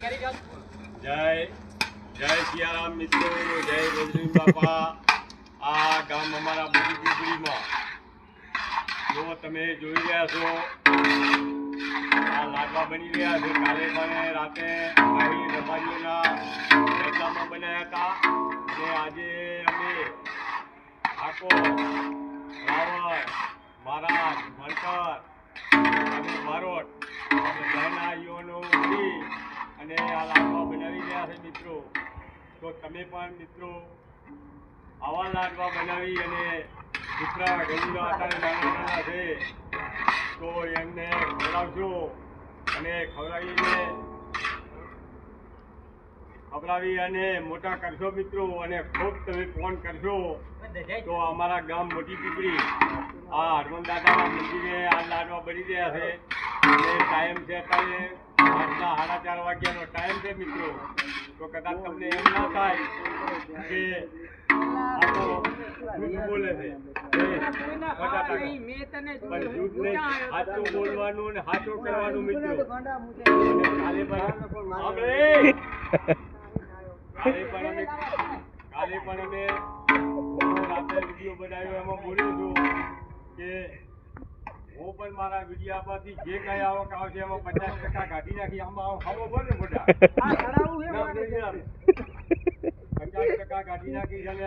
જય જય સિયારામ મિત્રો, જય બજરંગ બાપા। આ ગામ અમારા મોટી પીપળીમાં જો તમે જોઈ રહ્યા છો, આ લાડવા બની રહ્યા છે। કાલે પણ રાતે અહીં રબારીઓના રેટલામાં બનાવ્યા હતા અને આજે અમે આખો રાવણ મહારાજ મણકર અને બારોટ બધાના યુવાનો મળી અને આ લાડવા બનાવી રહ્યા છે મિત્રો। તો તમે પણ મિત્રો આવા લાડવા બનાવી અને દીકરા ગરીબા અત્યારે નાના નાના છે તો એમને ખવડાવજો અને ખવડાવી અને મોટા કરશો મિત્રો। અને ખૂબ તમે ફોન કરશો તો અમારા ગામ મોટી પીપળી આ હનુમાન દાદાના મંદિરે આ લાડવા બની રહ્યા છે અને ટાઈમ છે અત્યારે 4:30 વાગ્યાનો ટાઈમ છે મિત્રો। તો કદાચ તમને એમ ના થાય કે આ તો જૂઠ બોલે છે, પણ જૂઠ નહીં, સાચું બોલવાનું અને સાચું કરવાનું મિત્રો। કાલે પણ અમે રાત્રે વિડીયો બનાવ્યો, એમાં બોલ્યો છું કે હું પણ મારા વિડીયામાંથી જે કઈ આવક આવશે એમાં 50% કાઢી નાખી। આમાં ખાવો બોલ ને મોટા 50% કાઢી નાખી અને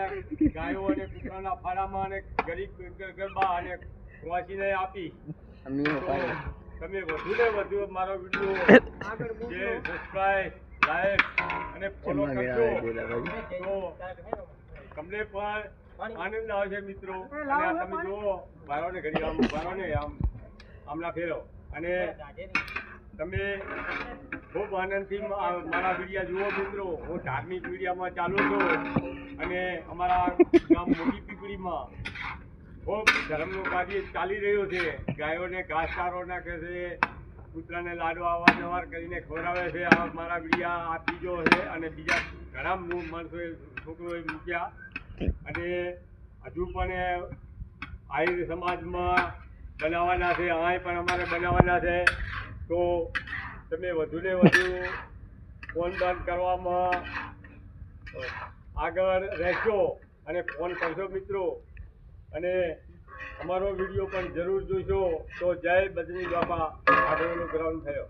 ગાયો અને કૂતરાના ફાળામાં અને ગરીબ ગરબા અને વાંચીને આપી। તમે વધુ ને વધુ મારો વિડીયો સબસ્ક્રાઇબ, લાઈક અને ફોલો કરજો તો તમને પણ આનંદ આવશે મિત્રો। અને આ તમે જુઓ બારોને ઘડી આમના ફેરો અને તમે ખૂબ આનંદથી મારા વિડીયા જુઓ મિત્રો। હું ધાર્મિક વિડીયામાં ચાલુ છું અને અમારા ગામ મોટી પીપળીમાં ખૂબ ધર્મનું કાર્ય ચાલી રહ્યું છે। ગાયોને ઘાસચારો નાખે છે, કૂતરાને લાડવા અવારનવાર કરીને ખવડાવે છે। આ મારા વિડીયા આ ત્રીજો છે અને બીજા ઘણા માણસોએ છોકરોએ મૂક્યા અને હજુ પણ આહિર સમાજમાં બનાવવાના છે, અહીં પણ અમારે બનાવવાના છે। તો તમે વધુ ને વધુ ફોન દાન કરવામાં આગળ રહેશો અને ફોન કરશો મિત્રો। અને અમારો વિડીયો પણ જરૂર જોશો। તો જય બજરંગ બાપા। આગળનો ગ્રાઉન્ડ થયો।